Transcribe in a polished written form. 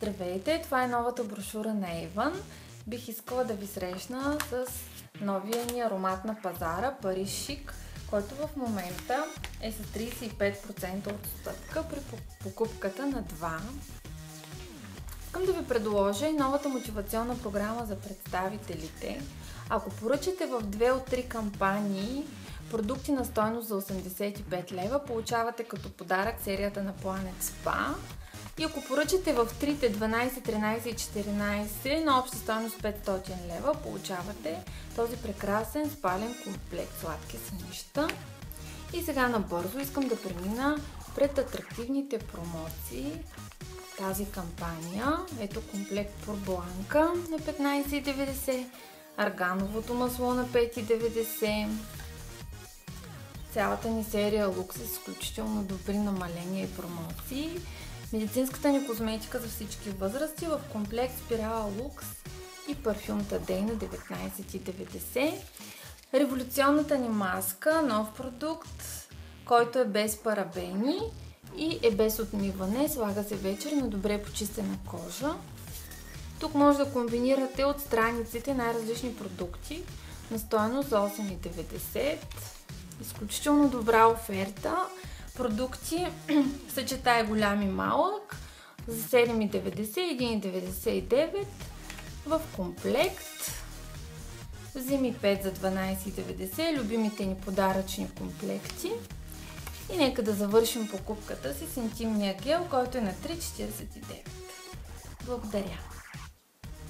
Здравейте, това е новата брошура на Avon. Бих искала да ви срещна с новия ни аромат на пазара Париж Шик, който в момента е с 35% отстъпка при покупката на 2. Искам да ви предложа и новата мотивационна програма за представителите. Ако поръчате в 2 от 3 кампании продукти на стойност за 85 лева, получавате като подарък серията на Planet Spa. И ако поръчате в 3, 12, 13 и 14 на обща стойност 500 лева, получавате този прекрасен спален комплект сладки сънища. И сега набързо искам да премина пред атрактивните промоции. Тази кампания, ето комплект Порбланка на 15,90, аргановото масло на 5,90. Цялата ни серия Лукс е с изключително добри намаления и промоции. Медицинската ни козметика за всички възрасти в комплект Спирала Лукс и парфюм Тадей на 19,90. Революционната ни маска, нов продукт, който е без парабени и е без отмиване, слага се вечер на добре почистена кожа. Тук може да комбинирате от страниците най-различни продукти на стойност за 8,90. Изключително добра оферта. Продукти съчетай голям и малък за 7,90 и 1,99 в комплект. Вземи 5 за 12,90, любимите ни подаръчни комплекти. И нека да завършим покупката си с интимния гел, който е на 3,49. Благодаря!